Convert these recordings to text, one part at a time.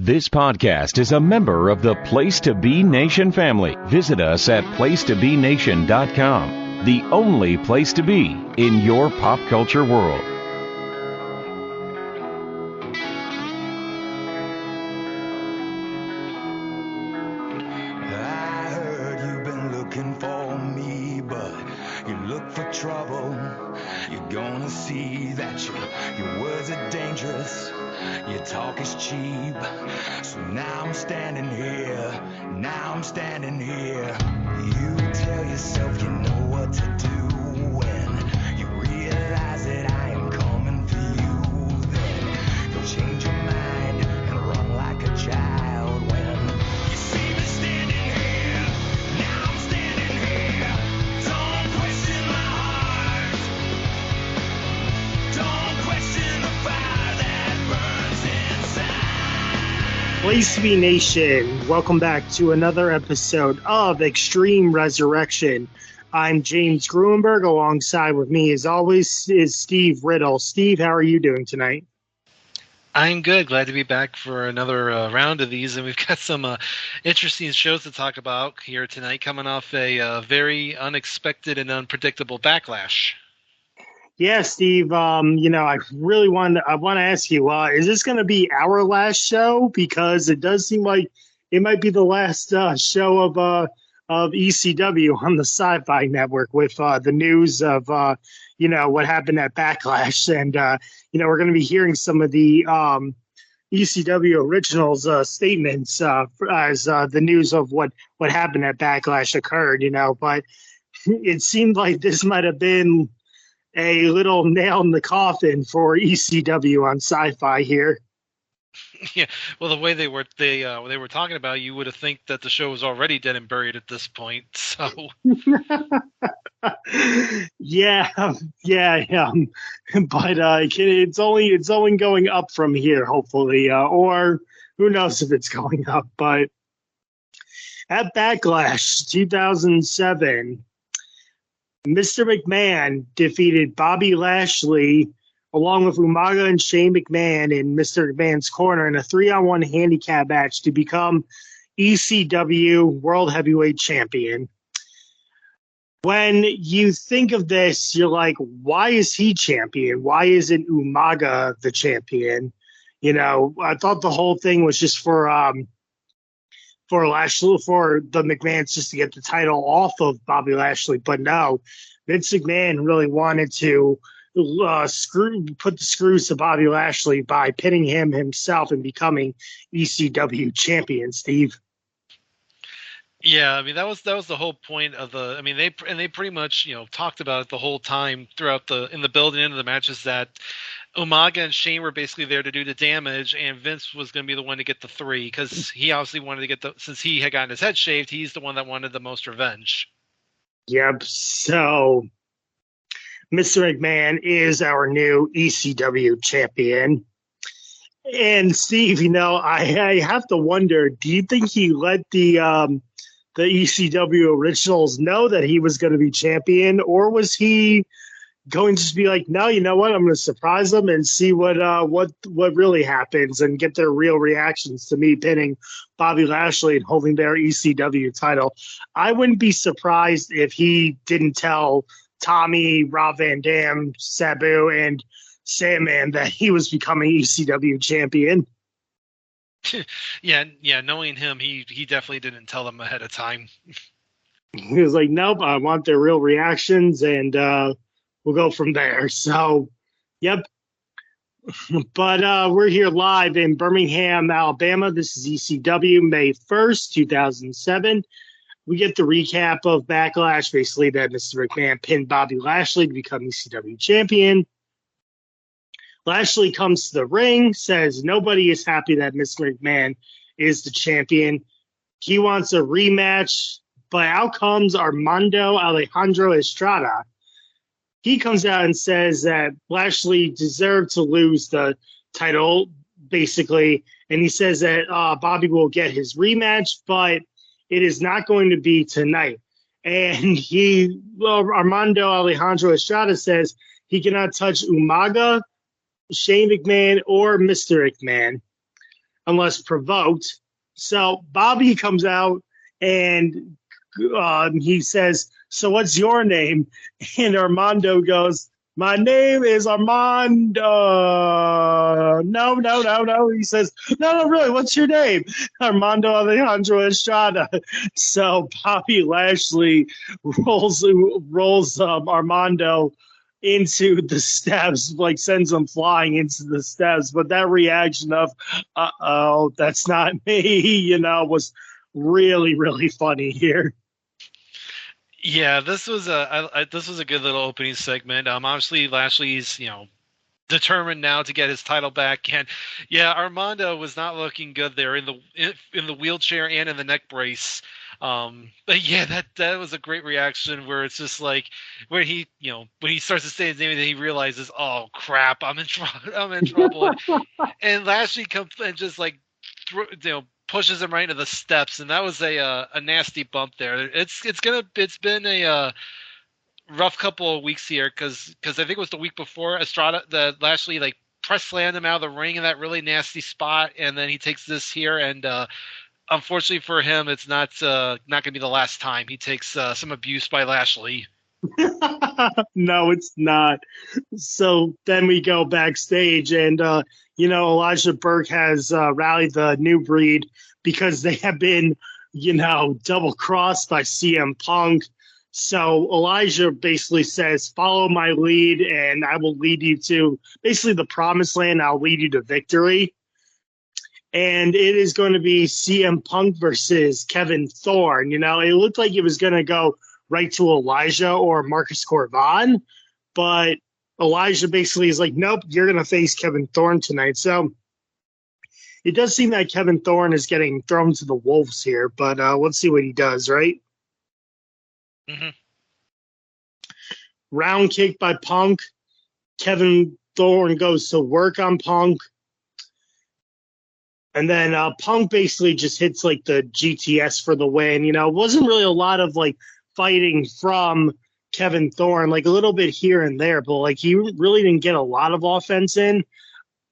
This podcast is a member of the Place to Be Nation family. Visit us at placetobenation.com, the only place to be in your pop culture world. I heard you've been looking for me, but you look for trouble. You're gonna see that your words are dangerous. Your talk is cheap. So now I'm standing here. You tell yourself you know what to do when you realize that I am coming for you. Then you'll change your mind and run like a child when you see me standing here. Now I'm standing here. Don't question my heart. Don't question the fire that burns inside. Place to Be Nation, welcome back to another episode of Extreme Resurrection. I'm James Gruenberg. Alongside with me, as always, is Steve Riddle. Steve, how are you doing tonight? I'm good. Glad to be back for another round of these, and we've got some interesting shows to talk about here tonight, coming off a very unexpected and unpredictable Backlash. Yeah, Steve. I want to ask you, is this going to be our last show? Because it does seem like it might be the last show of ECW on the Sci-Fi network with the news of what happened at Backlash, and we're going to be hearing some of the ECW originals statements as the news of what happened at Backlash occurred. But it seemed like this might have been a little nail in the coffin for ECW on Sci-Fi here. Yeah, well, the way they were talking about, you would have think that the show was already dead and buried at this point. So, yeah, but it's only going up from here, hopefully, or who knows if it's going up. But at Backlash 2007. Mr. McMahon defeated Bobby Lashley along with Umaga and Shane McMahon in Mr. McMahon's corner in a 3-on-1 handicap match to become ECW World Heavyweight Champion. When you think of this, you're like, why is he champion? Why isn't Umaga the champion? I thought the whole thing was just for Lashley, for the McMahons just to get the title off of Bobby Lashley. But no, Vince McMahon really wanted to put the screws to Bobby Lashley by pitting him himself and becoming ECW champion, Steve. Yeah, I mean that was the whole point of the. I mean they pretty much talked about it the whole time throughout in the building into the matches that Umaga and Shane were basically there to do the damage, and Vince was going to be the one to get the 3 because he obviously wanted to get since he had gotten his head shaved, he's the one that wanted the most revenge. Yep. So Mr. McMahon is our new ECW champion. And Steve, I have to wonder, do you think he let the ECW originals know that he was going to be champion, or was he going to just be like, no, you know what? I'm going to surprise them and see what really happens and get their real reactions to me pinning Bobby Lashley and holding their ECW title. I wouldn't be surprised if he didn't tell Tommy, Rob Van Dam, Sabu, and Sandman that he was becoming ECW champion. Yeah. Knowing him, he definitely didn't tell them ahead of time. He was like, nope, I want their real reactions, and we'll go from there. So, yep. But we're here live in Birmingham, Alabama. This is ECW, May 1st, 2007. We get the recap of Backlash, basically that Mr. McMahon pinned Bobby Lashley to become ECW champion. Lashley comes to the ring, says nobody is happy that Mr. McMahon is the champion. He wants a rematch, but out comes Armando Alejandro Estrada. He comes out and says that Lashley deserved to lose the title, basically, and he says that Bobby will get his rematch, but it is not going to be tonight. And Armando Alejandro Estrada says he cannot touch Umaga, Shane McMahon, or Mr. McMahon. unless provoked. So Bobby comes out and he says, "So what's your name?" And Armando goes, "My name is Armando." No. He says, no, really, what's your name? Armando Alejandro Estrada. So Bobby Lashley rolls Armando into the steps, like sends him flying into the steps. But that reaction of, "Uh-oh, that's not me," was really, really funny here. Yeah, this was a good little opening segment. Obviously Lashley's determined now to get his title back, and yeah, Armando was not looking good there in the wheelchair and in the neck brace. But yeah, that was a great reaction where it's just like when he starts to say his name and then he realizes, oh crap, I'm in trouble, and Lashley comes and just like pushes him right into the steps, and that was a nasty bump there. It's been a rough couple of weeks here because I think it was the week before the Lashley like press slammed him out of the ring in that really nasty spot, and then he takes this here, and unfortunately for him, it's not going to be the last time he takes some abuse by Lashley. No, it's not. So then we go backstage, and Elijah Burke has rallied the New Breed because they have been, double crossed by CM Punk. So Elijah basically says, "Follow my lead, and I will lead you to basically the promised land. I'll lead you to victory." And it is going to be CM Punk versus Kevin Thorne. It looked like it was going to go right to Elijah or Marcus Corvan, but Elijah basically is like, "Nope, you're going to face Kevin Thorne tonight." So it does seem that Kevin Thorne is getting thrown to the wolves here, but let's see what he does, right? Mm-hmm. Round kick by Punk. Kevin Thorne goes to work on Punk. And then Punk basically just hits like the GTS for the win. It wasn't really a lot of like fighting from Kevin Thorne, like a little bit here and there, but like he really didn't get a lot of offense in.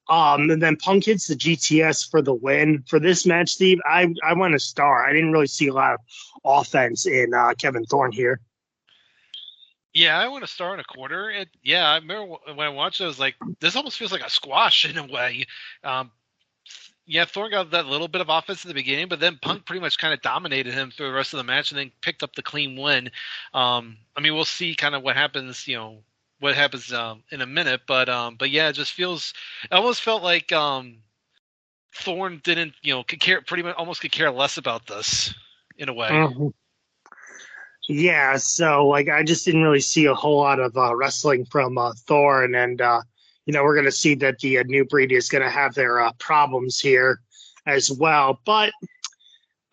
And then Punk hits the GTS for the win. For this match, Steve, I went a star. I didn't really see a lot of offense in Kevin Thorne here. Yeah, I went a star and a quarter. I remember when I watched it, I was like, this almost feels like a squash in a way. Yeah, Thorne got that little bit of offense at the beginning, but then Punk pretty much kind of dominated him through the rest of the match and then picked up the clean win. We'll see kind of what happens, in a minute, but yeah, it almost felt like Thorne didn't, could care less about this in a way. Mm-hmm. Yeah, so like I just didn't really see a whole lot of wrestling from Thorne, and we're going to see that the New Breed is going to have their problems here as well. But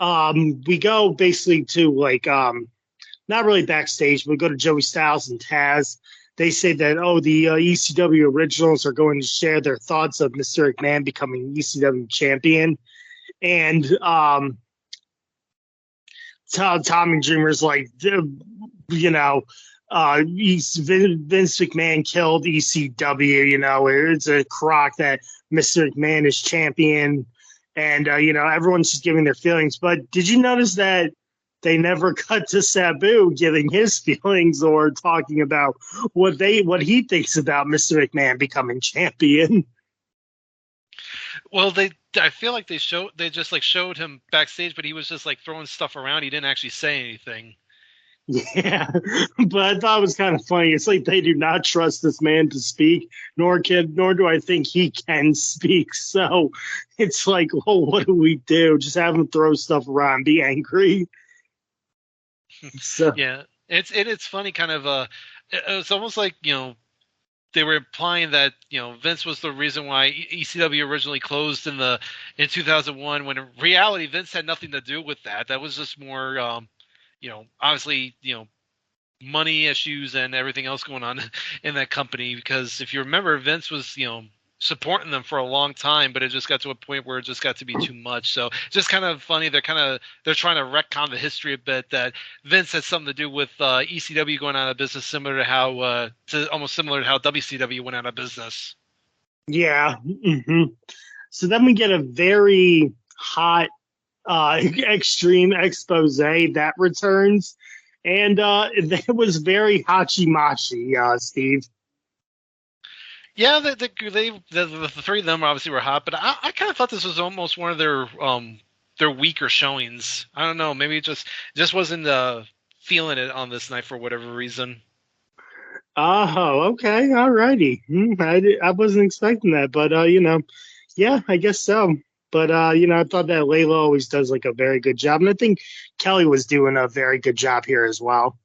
we go basically to like not really backstage, but we go to Joey Styles and Taz. They say that, the ECW originals are going to share their thoughts of Mr. McMahon becoming ECW champion. And Tommy Dreamer's like, Vince McMahon killed ECW. It's a crock that Mr. McMahon is champion. And, everyone's just giving their feelings. But did you notice that they never cut to Sabu giving his feelings or talking about what he thinks about Mr. McMahon becoming champion? Well, I feel like they just showed him backstage, but he was just like throwing stuff around. He didn't actually say anything. Yeah, but I thought it was kind of funny. It's like they do not trust this man to speak, nor do I think he can speak. So it's like, well, what do we do? Just have him throw stuff around, be angry. So yeah, it's funny, kind of. It's almost like they were implying that Vince was the reason why ECW originally closed in 2001. When in reality, Vince had nothing to do with that. That was just more, obviously, money issues and everything else going on in that company. Because if you remember, Vince was supporting them for a long time, but it just got to a point where it just got to be too much. So just kind of funny. They're trying to retcon the history a bit, that Vince had something to do with ECW going out of business, almost similar to how WCW went out of business. yeah. Mm-hmm. So then we get a very hot, extreme expose that returns. And it was very hachi-machi, Steve. Yeah, the three of them obviously were hot, but I kind of thought this was almost one of their weaker showings. I don't know, maybe it just wasn't feeling it on this night for whatever reason. Oh, okay, all righty. I wasn't expecting that, but yeah, I guess so. But I thought that Layla always does like a very good job, and I think Kelly was doing a very good job here as well.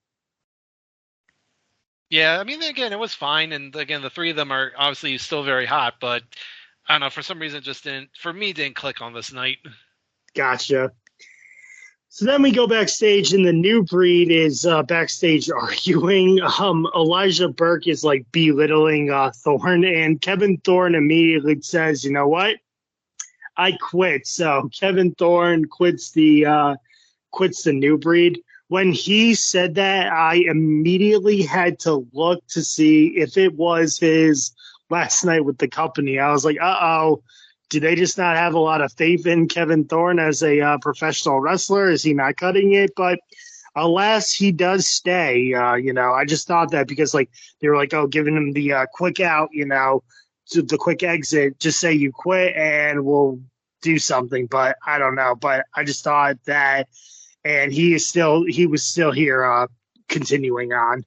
Yeah, I mean, again, it was fine, and again, the three of them are obviously still very hot, but I don't know, for some reason, it just didn't click on this night. Gotcha. So then we go backstage, and the new breed is backstage arguing. Elijah Burke is like belittling Thorne, and Kevin Thorne immediately says, "You know what? I quit." So Kevin Thorne quits the new breed. When he said that, I immediately had to look to see if it was his last night with the company. I was like, uh-oh. Do they just not have a lot of faith in Kevin Thorne as a professional wrestler? Is he not cutting it? But alas, he does stay. I just thought that because like they were like, oh, giving him the quick out, to the quick exit. Just say you quit and we'll do something. But I don't know. But I just thought that, and he was still here, continuing on.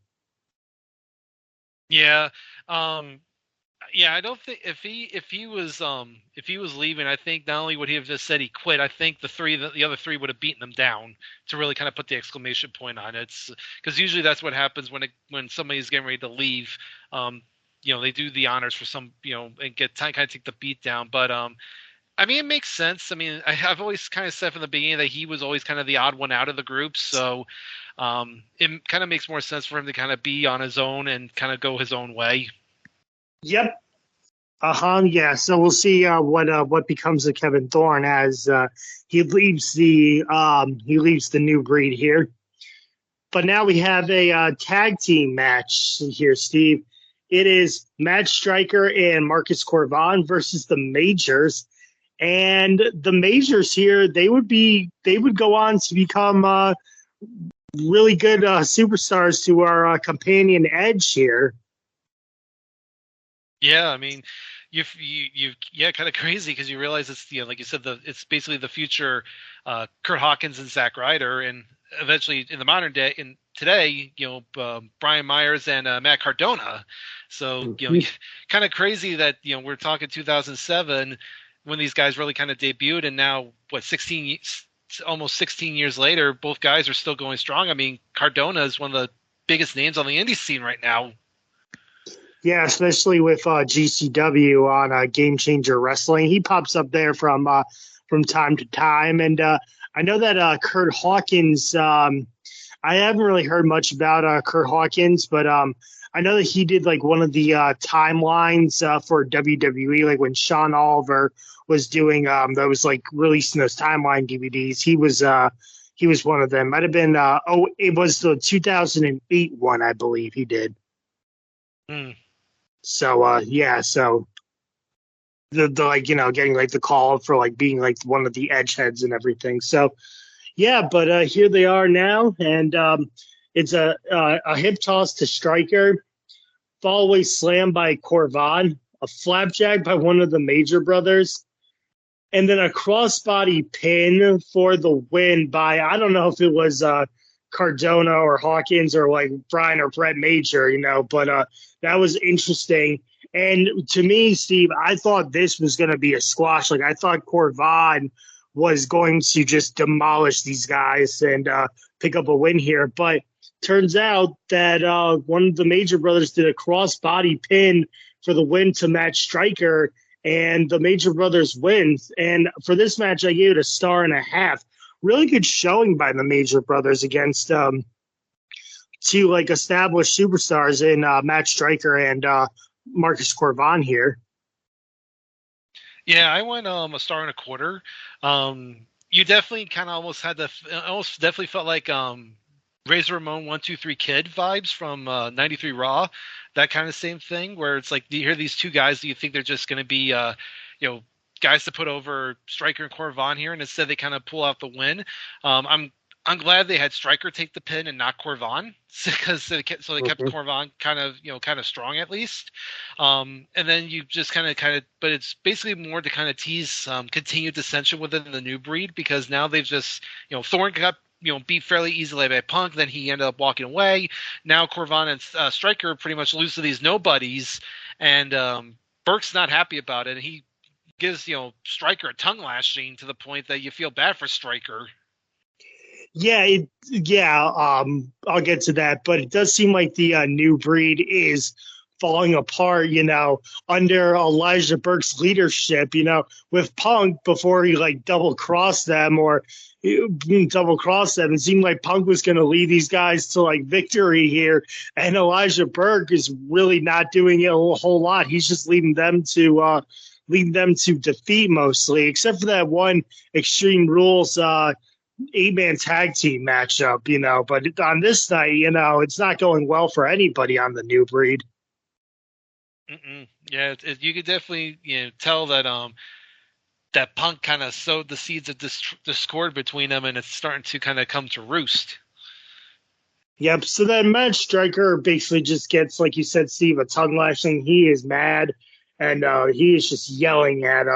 Yeah. Yeah, I don't think if he was leaving, I think not only would he have just said he quit, I think the other three would have beaten him down to really kind of put the exclamation point on it. Because usually that's what happens when somebody's getting ready to leave. They do the honors for some, and get time kind of take the beat down. But I mean, it makes sense. I mean, I've always kind of said from the beginning that he was always kind of the odd one out of the group, so it kind of makes more sense for him to kind of be on his own and kind of go his own way. Yep. Yeah. So we'll see what becomes of Kevin Thorne as he leaves the new breed here. But now we have a tag team match here, Steve. It is Matt Striker and Marcus Corvan versus the Majors, and the Majors here they would go on to become really good superstars to our companion Edge here. Yeah, I mean, you kind of crazy because you realize it's like you said it's basically the future Kurt Hawkins and Zack Ryder, and eventually in the modern day in today Brian Myers and Matt Cardona. So kind of crazy that we're talking 2007 when these guys really kind of debuted, and now almost 16 years later, both guys are still going strong. I mean, Cardona is one of the biggest names on the indie scene right now. Yeah, especially with GCW on Game Changer Wrestling. He pops up there from time to time. And I know that Kurt Hawkins, I haven't really heard much about Kurt Hawkins, but I know that he did like one of the timelines for WWE, like when Sean Oliver was doing those like releasing those timeline DVDs. He was one of them. Might have been it was the 2008 one, I believe he did. So so the like getting like the call for like being like one of the edge heads and everything. So yeah, but here they are now, and it's a hip toss to Striker, fallaway slam by Corvan, a flapjack by one of the Major Brothers, and then a crossbody pin for the win by I don't know if it was Cardona or Hawkins or like Brian or Brett Major, but that was interesting. And to me, Steve, I thought this was going to be a squash. Like I thought Corvan was going to just demolish these guys and pick up a win here. But turns out that one of the Major Brothers did a crossbody pin for the win to Matt Striker, and the Major Brothers wins. And for this match, I gave it a 1.5 stars. Really good showing by the Major Brothers against two like established superstars in Matt Striker and Marcus Corvan here. Yeah, I went a 1.25 stars. You definitely kind of almost definitely felt like Razor Ramon 1-2-3 Kid vibes from '93 Raw, that kind of same thing where it's like you hear these two guys, do you think they're just going to be guys to put over Stryker and Corvan here, and instead they kind of pull out the win. I'm glad they had Stryker take the pin and not Corvan, because they kept Corvan kind of strong at least. And then you just kind of, but it's basically more to kind of tease continued dissension within the new breed, because now they've just, Thorne got beat fairly easily by Punk, then he ended up walking away. Now Corvan and Stryker pretty much lose to these nobodies, and Burke's not happy about it. And he gives Stryker a tongue lashing to the point that you feel bad for Stryker. I'll get to that, but it does seem like the new breed is falling apart, under Elijah Burke's leadership, with Punk before he double crossed them. It seemed like Punk was going to lead these guys to victory here, and Elijah Burke is really not doing it a whole lot. He's just leading them to defeat mostly, except for that one Extreme Rules 8-man tag team matchup, but on this night, it's not going well for anybody on the new breed. Yeah, you could definitely tell that that Punk kind of sowed the seeds of discord between them, and it's starting to kind of come to roost. Yep. So then Matt Stryker basically just gets, like you said, Steve, a tongue lashing. He is mad, and he is just yelling at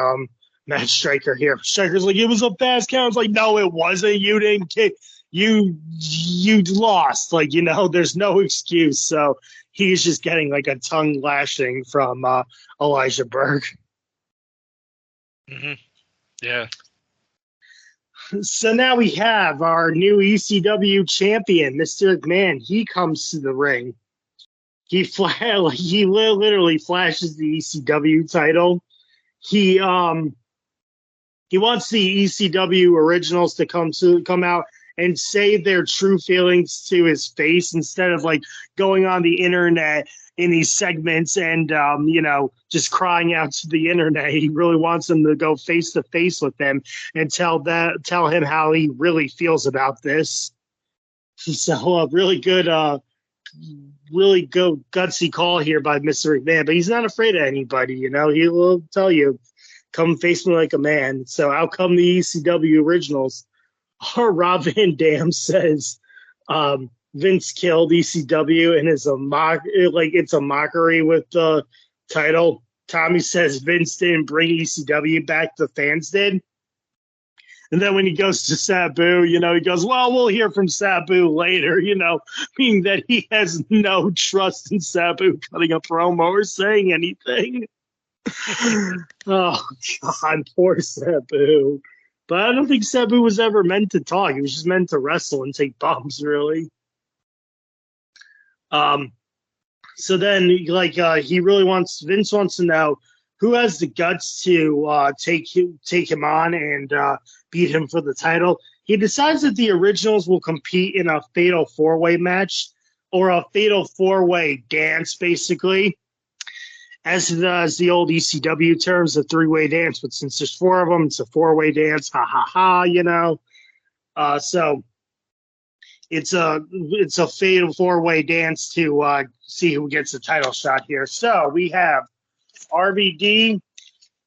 Matt Stryker here. Stryker's like, it was a fast count. It's like, no, it wasn't. You didn't kick. You lost. There's no excuse. So he's just getting a tongue lashing from Elijah Burke. Yeah. So now we have our new ECW champion, Mr. McMahon. He comes to the ring. He literally flashes the ECW title. He wants the ECW originals to come out and say their true feelings to his face, instead of going on the internet in these segments and just crying out to the internet. He really wants them to go face to face with them and tell him how he really feels about this. So really good gutsy call here by Mr. McMahon, but he's not afraid of anybody. He will tell you, come face me like a man. So out come the ECW originals. Rob Van Dam says Vince killed ECW and it's a mockery with the title. Tommy says Vince didn't bring ECW back, the fans did. And then when he goes to Sabu, he goes, well, we'll hear from Sabu later, meaning that he has no trust in Sabu cutting a promo or saying anything. Oh, God, poor Sabu. But I don't think Sabu was ever meant to talk. He was just meant to wrestle and take bumps, really. So then, Vince wants to know who has the guts to take him on and beat him for the title. He decides that the originals will compete in a fatal four-way match, or a fatal four-way dance, basically. As the old ECW terms, a three-way dance, but since there's four of them, it's a four-way dance. Ha ha ha, So it's a fatal four-way dance to see who gets the title shot here. So we have RVD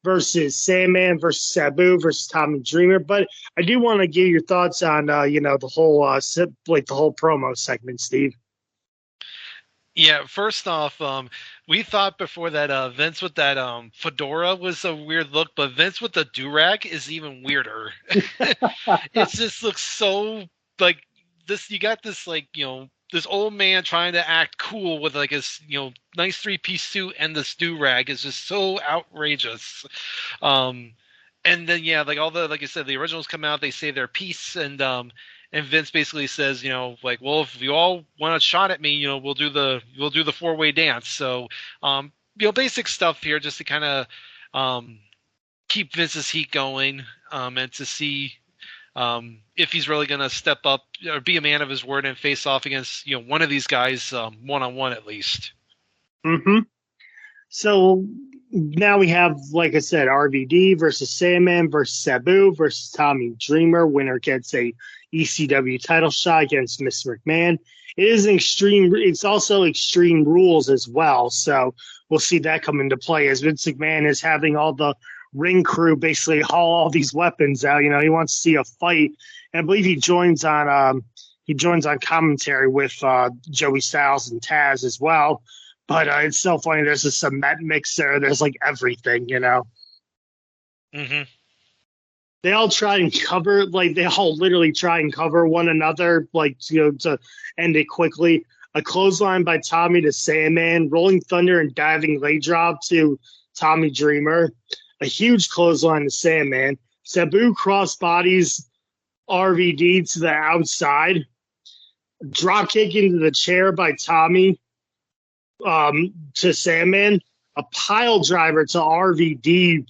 versus Sandman versus Sabu versus Tommy Dreamer. But I do want to give your thoughts on the whole promo segment, Steve. Yeah, first off, we thought before that Vince with that fedora was a weird look, but Vince with the do-rag is even weirder. It just looks so like this. You got this this old man trying to act cool with his nice three-piece suit, and this do-rag is just so outrageous. And then like you said, the originals come out, they say their piece, and Vince basically says, well, if you all want a shot at me, we'll do the four-way dance. So, basic stuff here just to kind of keep Vince's heat going, and to see if he's really going to step up or be a man of his word and face off against one of these guys one-on-one at least. Mm-hmm. So now we have, like I said, RVD versus Sandman versus Sabu versus Tommy Dreamer. Winner gets a ECW title shot against Mr. McMahon. It's also Extreme Rules as well. So we'll see that come into play as Vince McMahon is having all the ring crew basically haul all these weapons out. You know, he wants to see a fight, and I believe he joins on commentary with Joey Styles and Taz as well. But it's so funny. There's a cement mixer. There's like everything, you know. Mm-hmm. They all try and cover, like they all literally try and cover one another, like, you know, to end it quickly. A clothesline by Tommy to Sandman, rolling thunder and diving leg drop to Tommy Dreamer. A huge clothesline to Sandman. Sabu cross bodies RVD to the outside. Drop kick into the chair by Tommy to Sandman. A pile driver to RVD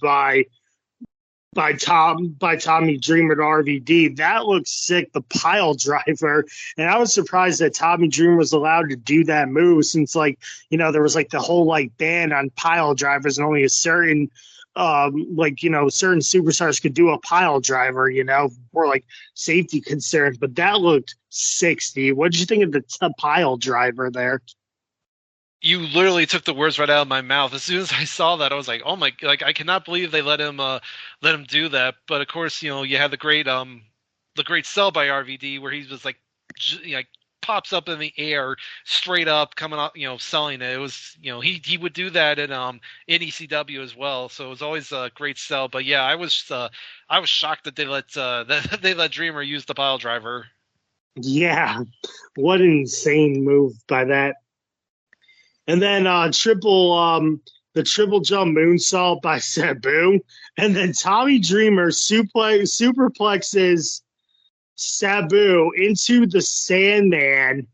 by Tommy Dreamer to RVD. That looks sick, the pile driver. And I was surprised that Tommy Dreamer was allowed to do that move, since, like, you know, there was like the whole like ban on pile drivers, and only a certain like, you know, certain superstars could do a pile driver, you know, for like safety concerns. But that looked sick, Steve. What did you think of the pile driver there? You literally took the words right out of my mouth. As soon as I saw that, I was like, "Oh my!" Like, I cannot believe they let him do that. But of course, you know, you had the great sell by RVD, where he was like pops up in the air straight up, coming up, you know, selling it. It was, you know, he would do that in ECW as well. So it was always a great sell. But yeah, I was shocked that they let Dreamer use the pile driver. Yeah, what an insane move by that. And then the triple jump moonsault by Sabu. And then Tommy Dreamer superplexes Sabu into the Sandman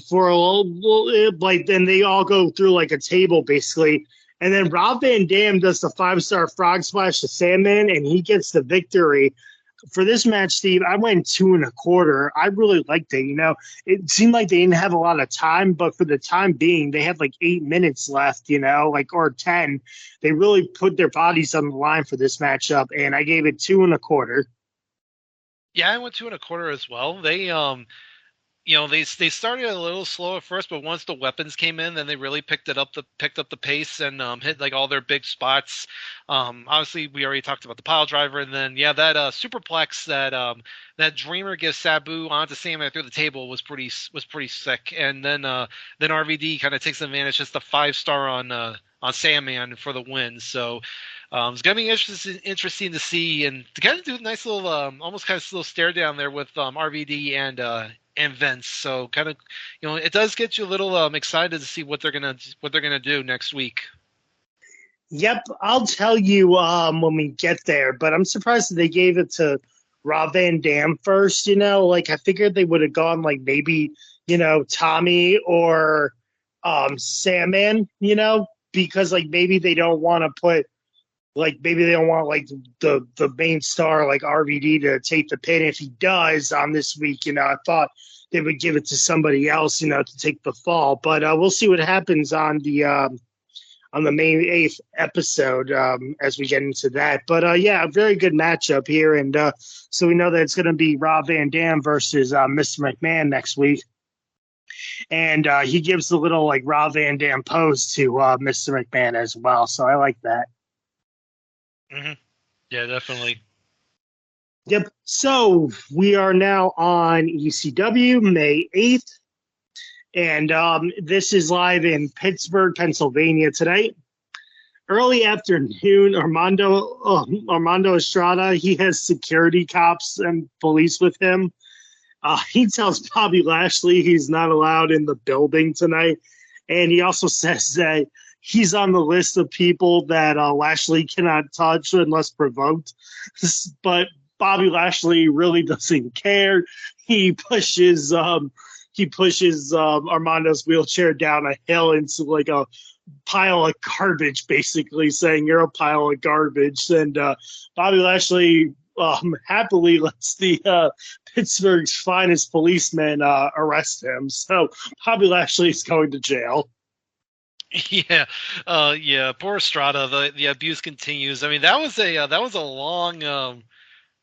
for a little, like, then they all go through like a table basically. And then Rob Van Dam does the 5-star frog splash to Sandman, and he gets the victory. For this match, Steve, I went 2 1/4. I really liked it. You know, it seemed like they didn't have a lot of time, but for the time being, they had like 8 minutes left, you know, like, or 10. They really put their bodies on the line for this matchup, and I gave it 2 1/4. Yeah, I went 2 1/4 as well. They you know, they started a little slow at first, but once the weapons came in, then they really picked up the pace and hit like all their big spots. Obviously, we already talked about the pile driver, and then yeah, that superplex that Dreamer gives Sabu onto Sandman through the table was pretty sick. And then RVD kind of takes advantage, just the 5-star on Sandman for the win. So it's gonna be interesting to see, and to kind of do a nice little almost kind of little stare down there with RVD and Vince. So kind of, you know, it does get you a little excited to see what they're gonna do next week. Yep, I'll tell you when we get there, but I'm surprised that they gave it to Rob Van Dam first, you know, like I figured they would have gone like maybe, you know, Tommy or Sandman, you know, because like maybe they don't want to put, like, maybe they don't want like the main star like RVD to take the pin. If he does on this week, you know, I thought they would give it to somebody else, you know, to take the fall. But we'll see what happens on the main 8th episode as we get into that. But yeah, a very good matchup here, and so we know that it's going to be Rob Van Dam versus Mr. McMahon next week. And he gives the little like Rob Van Dam pose to Mr. McMahon as well. So I like that. Mm-hmm. Yeah, definitely. Yep. So we are now on ECW May 8th. And this is live in Pittsburgh, Pennsylvania tonight. Early afternoon, Armando Estrada, he has security cops and police with him. He tells Bobby Lashley he's not allowed in the building tonight. And he also says that he's on the list of people that Lashley cannot touch unless provoked. But Bobby Lashley really doesn't care. He pushes Armando's wheelchair down a hill into like a pile of garbage, basically saying you're a pile of garbage. And Bobby Lashley happily lets the Pittsburgh's finest policeman arrest him. So Bobby Lashley is going to jail. Yeah, yeah. Poor Estrada. The abuse continues. I mean, that was a long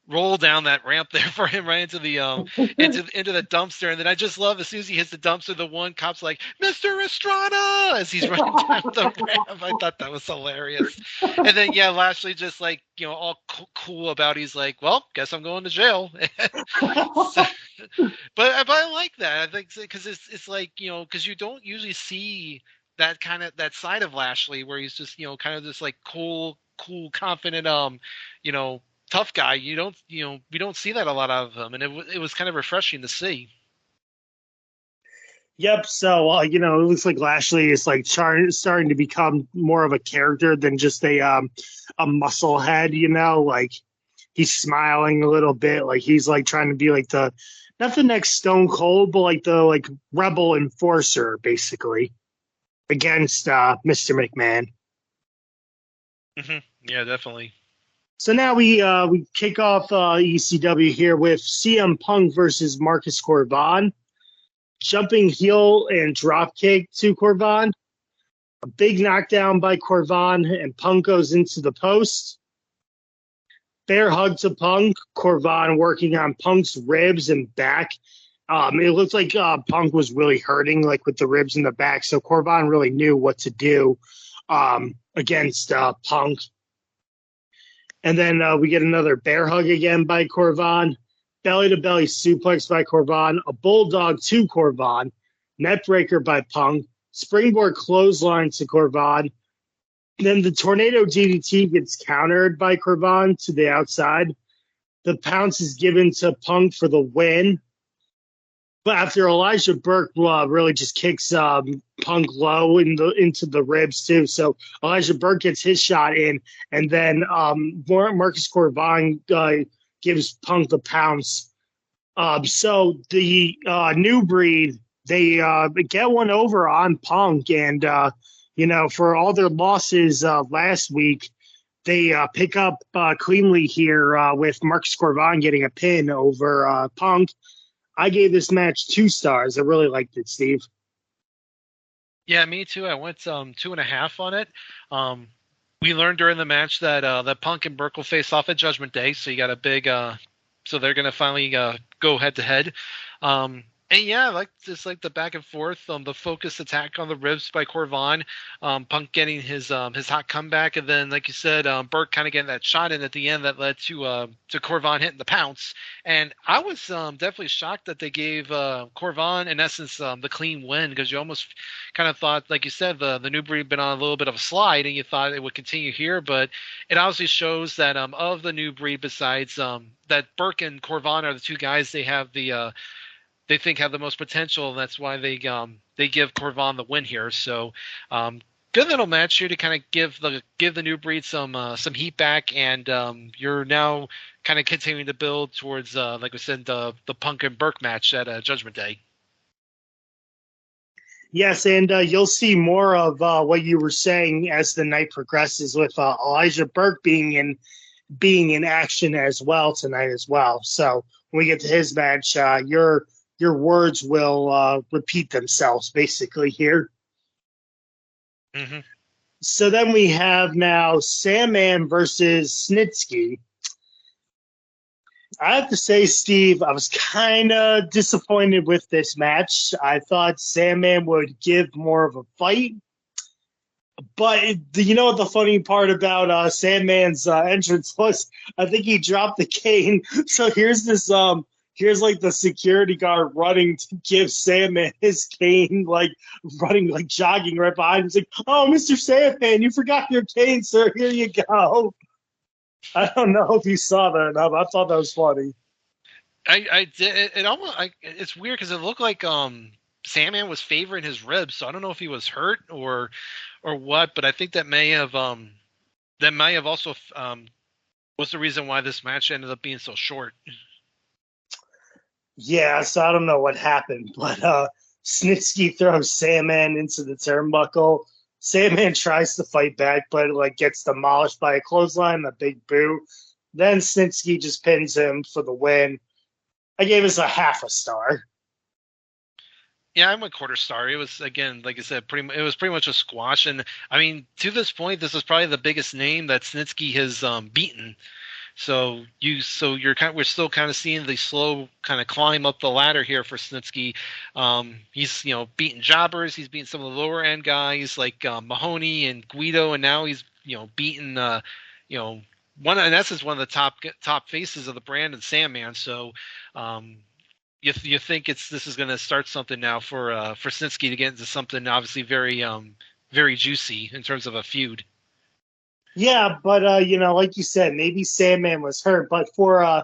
roll down that ramp there for him right into the into the dumpster. And then I just love as soon as he hits the dumpster, the one cop's like, "Mr. Estrada," as he's running down the ramp. I thought that was hilarious. And then Lashley just like all cool about. He's like, "Well, guess I'm going to jail." So, but I like that. I think because it's like because you don't usually see that side of Lashley where he's just kind of this like cool, confident tough guy. We don't see that a lot out of him, and it was kind of refreshing to see. Yep. So, it looks like Lashley is like starting to become more of a character than just a muscle head. Like he's smiling a little bit, like he's like trying to be like not the next Stone Cold, but like the rebel enforcer, basically, against Mr. McMahon. Mm-hmm. Yeah, definitely. So now we kick off ECW here with CM Punk versus Marcus Corvan. Jumping heel and drop kick to Corvan. A big knockdown by Corvan, and Punk goes into the post. Bear hug to Punk. Corvan working on Punk's ribs and back. It looked like Punk was really hurting, like with the ribs in the back. So Corvan really knew what to do against Punk. And then we get another bear hug again by Corvan. Belly-to-belly suplex by Corvan, a bulldog to Corvan, neckbreaker by Punk, springboard clothesline to Corvan. Then the tornado DDT gets countered by Corvan to the outside. The pounce is given to Punk for the win. But after Elijah Burke really just kicks Punk low into the ribs too. So Elijah Burke gets his shot in, and then Marcus Corvan gives Punk the pounce. So the New Breed, they get one over on Punk, and for all their losses last week, they pick up cleanly here with Marcus Corvan getting a pin over Punk. I gave this match 2 stars. I really liked it, Steve. Yeah, me too. I went 2.5 on it. We learned during the match that Punk and Burke will face off at Judgment Day, so you got a big so they're gonna finally go head to head. And yeah, like the back and forth, the focused attack on the ribs by Corvan, Punk getting his hot comeback, and then like you said, Burke kind of getting that shot in at the end that led to Corvan hitting the pounce. And I was definitely shocked that they gave Corvan in essence the clean win, because you almost kind of thought, like you said, the New Breed been on a little bit of a slide, and you thought it would continue here, but it obviously shows that of the New Breed, besides that Burke and Corvan are the 2 guys they have they think have the most potential, and that's why they give Corvan the win here. So good little match here to kind of give the New Breed some heat back, and you're now kind of continuing to build towards like we said, the Punk and Burke match at Judgment Day. Yes, and you'll see more of what you were saying as the night progresses, with Elijah Burke being in action as well tonight as well. So when we get to his match, your words will repeat themselves basically here. Mm-hmm. So then we have now Sandman versus Snitsky. I have to say, Steve, I was kind of disappointed with this match. I thought Sandman would give more of a fight. But you know what the funny part about Sandman's entrance was? I think he dropped the cane. So here's this here's like the security guard running to give Sandman his cane, like running, like jogging right behind him. He's like, "Oh, Mr. Sandman, you forgot your cane, sir. Here you go." I don't know if you saw that or not, but I thought that was funny. I did. It almost it's weird because it looked like Sandman was favoring his ribs, so I don't know if he was hurt or what, but I think that may have also was the reason why this match ended up being so short. Yeah, so I don't know what happened, but Snitsky throws Sandman into the turnbuckle. Sandman tries to fight back, but like gets demolished by a clothesline, a big boo. Then Snitsky just pins him for the win. I gave us a 0.5 star. Yeah, I'm a 1/4 star. It was, again, like I said, it was pretty much a squash. And I mean, to this point, this is probably the biggest name that Snitsky has beaten. So we're still kind of seeing the slow kind of climb up the ladder here for Snitsky. He's beating jobbers, he's beating some of the lower end guys like Mahoney and Guido, and now he's beating one in essence one of the top faces of the brand and Sandman. So you think this is going to start something now for Snitsky to get into something obviously very very juicy in terms of a feud. Yeah, but like you said, maybe Sandman was hurt, but for a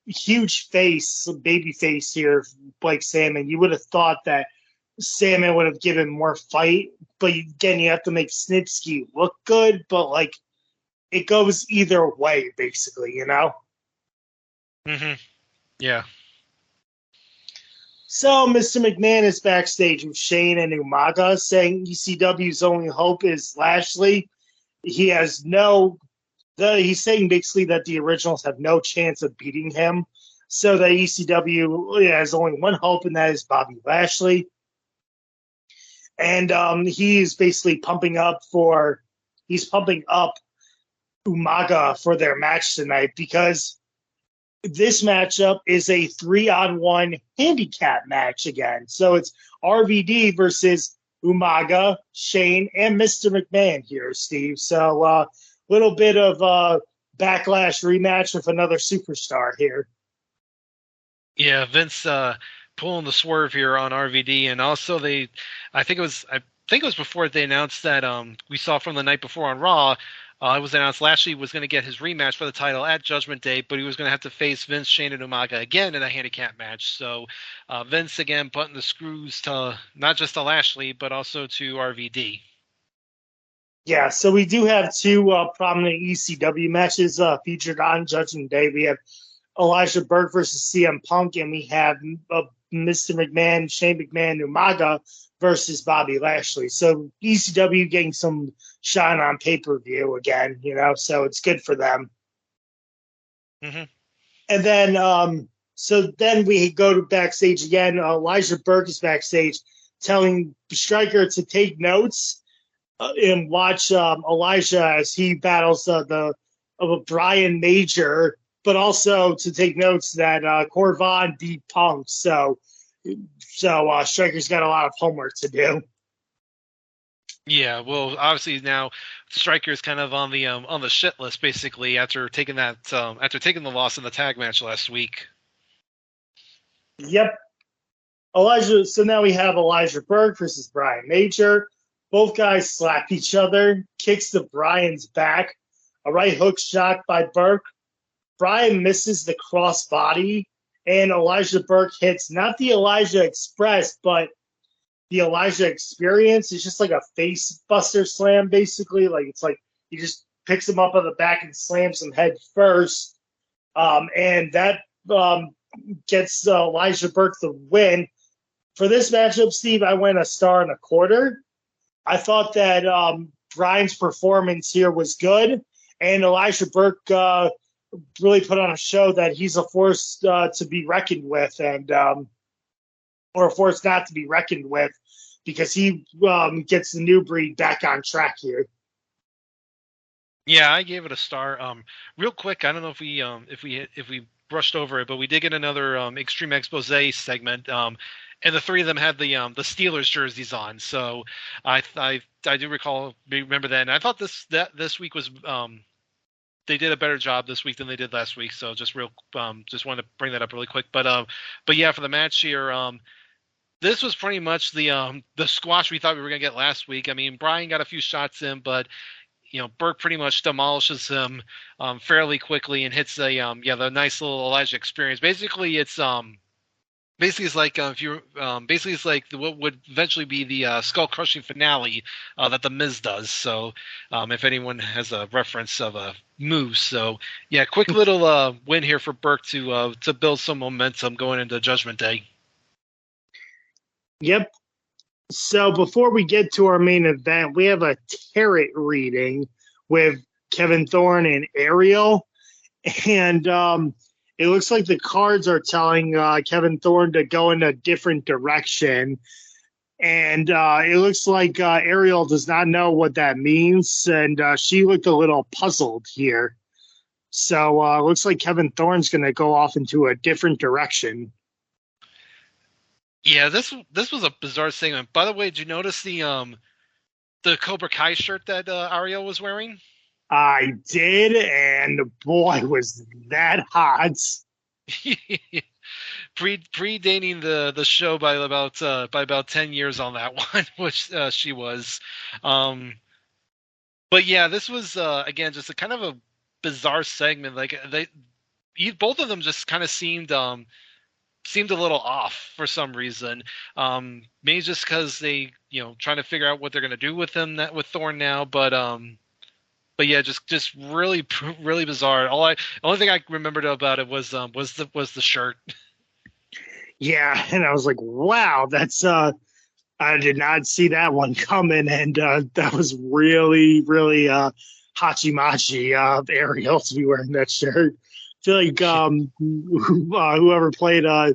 huge baby face here like Sandman, you would have thought that Sandman would have given more fight. But again, you have to make Snitsky look good, but like it goes either way, basically, Mm-hmm. Yeah. So Mr. McMahon is backstage with Shane and Umaga, saying ECW's only hope is Lashley. He's saying basically that the originals have no chance of beating him. So that ECW has only one hope, and that is Bobby Lashley. And he's basically pumping up Umaga for their match tonight because this matchup is a 3-on-1 handicap match again. So it's RVD versus Umaga, Shane, and Mr. McMahon here, Steve. So a little bit of Backlash rematch with another superstar here. Yeah, Vince pulling the swerve here on RVD, and also I think it was before they announced that we saw from the night before on Raw. It was announced Lashley was going to get his rematch for the title at Judgment Day, but he was going to have to face Vince, Shane, and Umaga again in a handicap match. So Vince again butting the screws to not just to Lashley, but also to RVD. Yeah, so we do have two prominent ECW matches featured on Judgment Day. We have Elijah Burke versus CM Punk, and we have Mr. McMahon, Shane McMahon, Umaga versus Bobby Lashley. So ECW getting some shine on pay-per-view again, so it's good for them. Mm-hmm. And then, so then we go to backstage again. Elijah Burke is backstage telling Stryker to take notes and watch Elijah as he battles Brian Major, but also to take notes that Corvan beat Punk. So Stryker's got a lot of homework to do. Yeah, well, obviously now Stryker's kind of on the shit list basically after taking the loss in the tag match last week. Yep. So now we have Elijah Burke versus Brian Major. Both guys slap each other, kicks to Brian's back, a right hook shot by Burke. Brian misses the crossbody, and Elijah Burke hits not the Elijah Express, but the Elijah Experience. It's just like a face buster slam, basically. Like it's like he just picks him up on the back and slams him head first, and that gets Elijah Burke the win. For this matchup, Steve, I went 1.25 stars. I thought that Brian's performance here was good, and Elijah Burke really put on a show that he's a force to be reckoned with, and or a force not to be reckoned with, because he gets the new breed back on track here. Yeah, I gave it a star. Real quick, I don't know if we brushed over it, but we did get another Extreme Expose segment. And the three of them had the Steelers jerseys on, so I do remember that. And I thought this week was they did a better job this week than they did last week. So just wanted to bring that up really quick. But yeah, for the match here, this was pretty much the squash we thought we were gonna get last week. I mean, Brian got a few shots in, but Burke pretty much demolishes him fairly quickly and hits the nice little Elijah Experience. Basically, it's like it's like what would eventually be the skull crushing finale that the Miz does. So if anyone has a reference of a move, so yeah, quick little win here for Burke to build some momentum going into Judgment Day. Yep. So before we get to our main event, we have a tarot reading with Kevin Thorne and Ariel, and it looks like the cards are telling Kevin Thorne to go in a different direction. And it looks like Ariel does not know what that means, and she looked a little puzzled here. So looks like Kevin Thorne's going to go off into a different direction. Yeah, this was a bizarre segment. By the way, did you notice the Cobra Kai shirt that Ariel was wearing? I did, and boy, was that hot. Predating the show by about 10 years on that one, which she was. But yeah, this was again just a kind of a bizarre segment. Like both of them just kind of seemed a little off for some reason. Maybe just because they trying to figure out what they're gonna do with him with Thorne now, but yeah, just really bizarre. The only thing I remembered about it was the shirt. Yeah, and I was like, wow, that's I did not see that one coming, and that was really, really hachi-machi Ariel to be wearing that shirt. I feel like whoever played what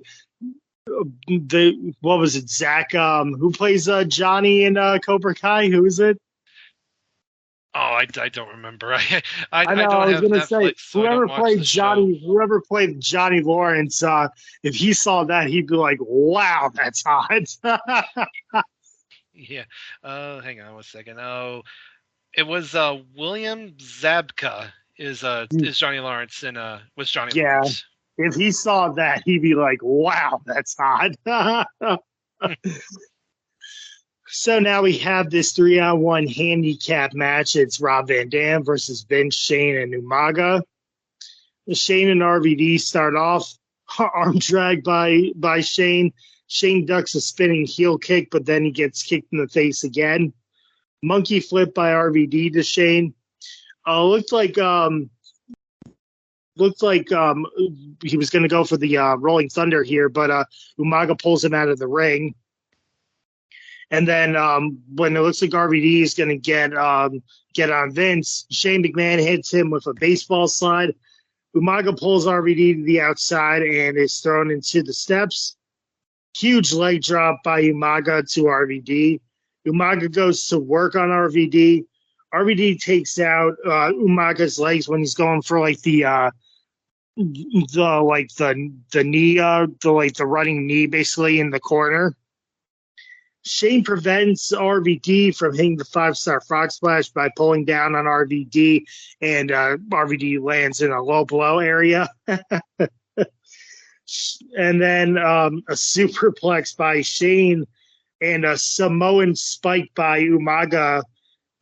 was it, Zach? Who plays Johnny in Cobra Kai? Who is it? Oh, I don't remember. I know. don't I was have gonna Netflix, say so whoever played Johnny Lawrence, if he saw that, he'd be like, "Wow, that's hot." Yeah. Hang on 1 second. Oh, it was William Zabka is Johnny Lawrence and was Johnny Lawrence. If he saw that, he'd be like, "Wow, that's hot." So now we have this 3-on-1 handicap match. It's Rob Van Dam versus Vince, Shane, and Umaga. Shane and RVD start off, arm drag by Shane. Shane ducks a spinning heel kick, but then he gets kicked in the face again. Monkey flip by RVD to Shane. Looked like he was going to go for the Rolling Thunder here, but Umaga pulls him out of the ring. And then when it looks like RVD is going to get on Vince, Shane McMahon hits him with a baseball slide. Umaga pulls RVD to the outside and is thrown into the steps. Huge leg drop by Umaga to RVD. Umaga goes to work on RVD. RVD takes out Umaga's legs when he's going for like the knee, the running knee basically in the corner. Shane prevents RVD from hitting the 5-star frog splash by pulling down on RVD, and RVD lands in a low blow area. And then a superplex by Shane and a Samoan spike by Umaga.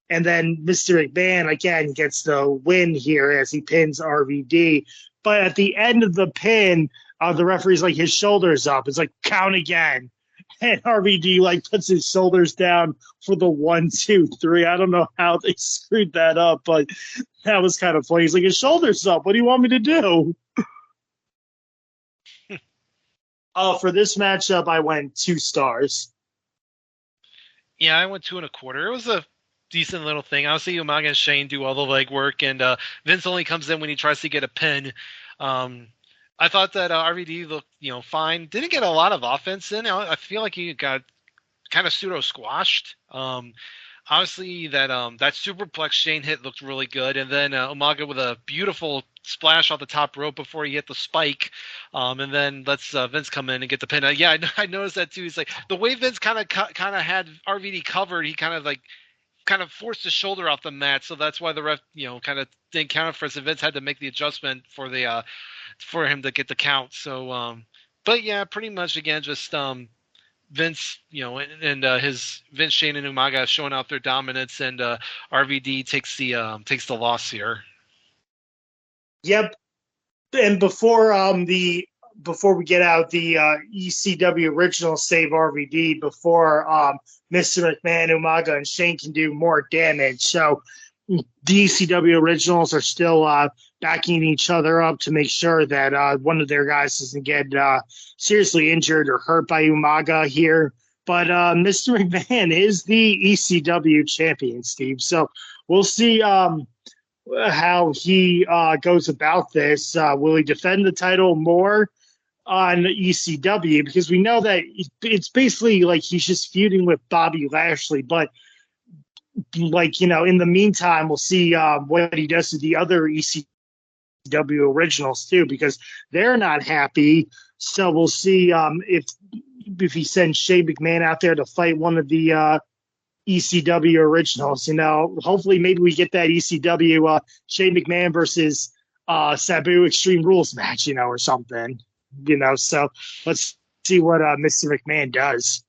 And then Mr. McMahon, again, gets the win here as he pins RVD. But at the end of the pin, the referee's like, his shoulders up. It's like, count again. And RVD puts his shoulders down for the 1, 2, 3. I don't know how they screwed that up, but that was kind of funny. He's like, his shoulders up. What do you want me to do? For this matchup, I went 2 stars. Yeah, I went 2.25. It was a decent little thing. Obviously, Umaga and Shane do all the legwork, and Vince only comes in when he tries to get a pin. I thought that RVD looked, fine. Didn't get a lot of offense in. I feel like he got kind of pseudo squashed. Obviously, that superplex Shane hit looked really good, and then Umaga with a beautiful splash off the top rope before he hit the spike, and then lets Vince come in and get the pin. Yeah, I noticed that too. He's like the way Vince kind of had RVD covered. He kind of forced his shoulder off the mat, so that's why the ref, kind of didn't count it for us. And Vince had to make the adjustment for him to get the count. So, but yeah, pretty much again, just Vince, and his Vince, Shane, and Umaga showing out their dominance, and RVD takes the loss here. Yep. And before we get out the ECW original save RVD, before Mr. McMahon, Umaga, and Shane can do more damage. So the ECW originals are still backing each other up to make sure that one of their guys doesn't get seriously injured or hurt by Umaga here. But Mr. McMahon is the ECW champion, Steve. So we'll see how he goes about this. Will he defend the title more on ECW? Because we know that it's basically like he's just feuding with Bobby Lashley, but in the meantime, we'll see what he does to the other ECW ECW originals too, because they're not happy. So we'll see if he sends Shane McMahon out there to fight one of the ECW originals. Hopefully maybe we get that ECW Shane McMahon versus Sabu Extreme Rules match, or something. So let's see what Mr. McMahon does.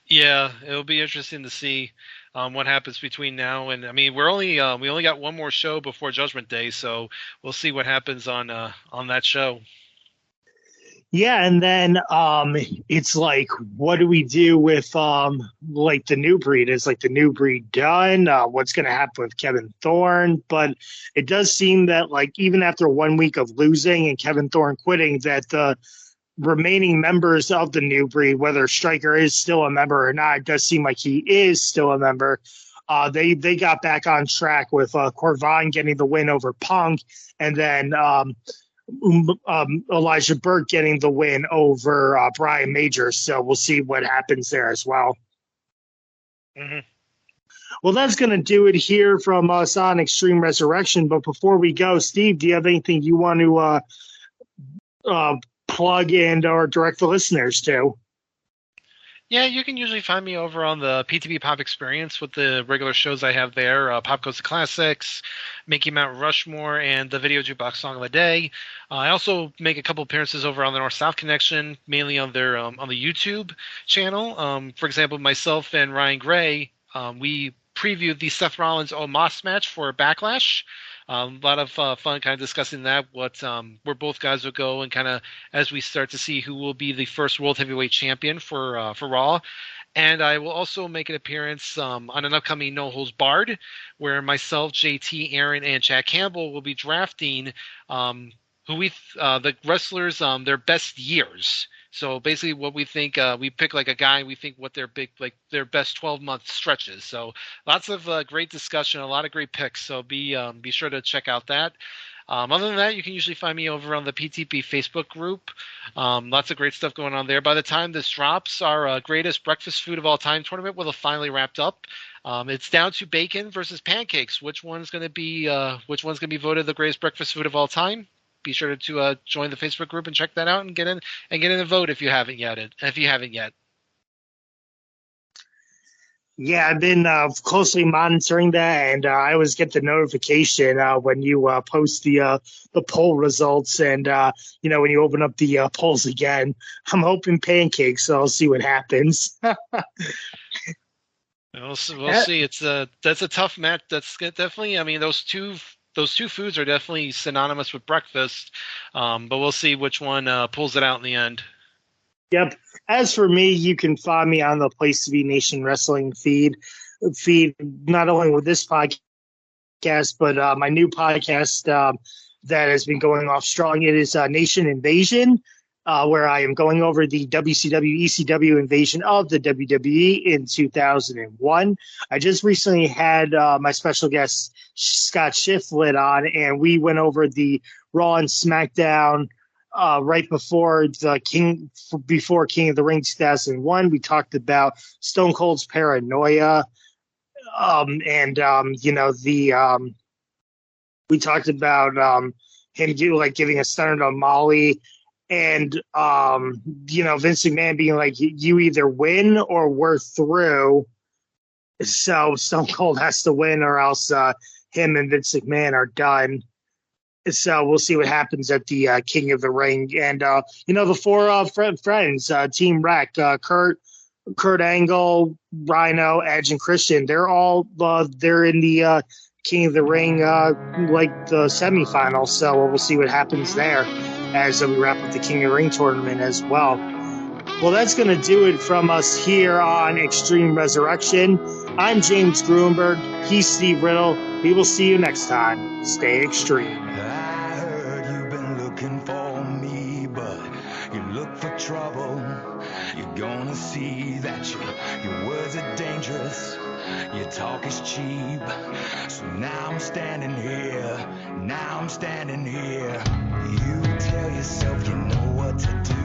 Yeah, it'll be interesting to see what happens between now and we only got one more show before Judgment Day, so we'll see what happens on that show. Yeah, and then it's like, what do we do with like the New Breed? Is like the New Breed done? What's going to happen with Kevin Thorne? But it does seem that like even after 1 week of losing and Kevin Thorne quitting, that the remaining members of the New Breed, whether Stryker is still a member or not, it does seem like he is still a member. They got back on track with Corvine getting the win over Punk, and then Elijah Burke getting the win over Brian Majors. So we'll see what happens there as well. Mm-hmm. Well, that's going to do it here from us on Extreme Resurrection. But before we go, Steve, do you have anything you want to plug and or direct the listeners to? Yeah, you can usually find me over on the PTB Pop Experience with the regular shows I have there, Pop Goes the Classics, Mickey Mount Rushmore, and the Video Jukebox Song of the Day. I also make a couple appearances over on the North-South Connection, mainly on their on the YouTube channel. For example, myself and Ryan Gray, we previewed the Seth Rollins Omos match for Backlash. A lot of fun kind of discussing that, where both guys will go, and kind of as we start to see who will be the first World Heavyweight Champion for Raw. And I will also make an appearance on an upcoming No Holds Barred, where myself, JT, Aaron, and Jack Campbell will be drafting the wrestlers their best years. So basically, what we think, we pick like a guy, we think what their best 12-month stretches. So lots of great discussion, a lot of great picks. So be sure to check out that. Other than that, you can usually find me over on the PTP Facebook group. Lots of great stuff going on there. By the time this drops, our greatest breakfast food of all time tournament will have finally wrapped up. It's down to bacon versus pancakes. Which one's going to be voted the greatest breakfast food of all time? Be sure to join the Facebook group and check that out and get in a vote if you haven't yet. Yeah, I've been closely monitoring that, and I always get the notification when you post the poll results, and when you open up the polls again. I'm hoping pancakes, so I'll see what happens. We'll see. That's a tough match. That's definitely. Those two foods are definitely synonymous with breakfast, but we'll see which one pulls it out in the end. Yep. As for me, you can find me on the Place to Be Nation Wrestling feed, not only with this podcast, but my new podcast that has been going off strong. It is Nation Invasion, where I am going over the WCW ECW invasion of the WWE in 2001. I just recently had my special guest Scott Shiflett on, and we went over the Raw and SmackDown right before King of the Ring 2001. We talked about Stone Cold's paranoia, we talked about him giving a stunner to Molly. And, Vince McMahon being like, you either win or we're through. So Stone Cold has to win or else him and Vince McMahon are done. So we'll see what happens at the King of the Ring. And, the four friends, Team Wreck, Kurt Angle, Rhino, Edge, and Christian, they're all they're in the King of the Ring, the semifinals. So we'll see what happens there as we wrap up the King of the Ring tournament as well. Well, that's going to do it from us here on Extreme Resurrection. I'm James Gruenberg. He's Steve Riddle. We will see you next time. Stay extreme. I heard you've been looking for me, but you look for trouble. You're gonna see that your words are dangerous. Your talk is cheap. So now I'm standing here. You tell yourself you know what to do.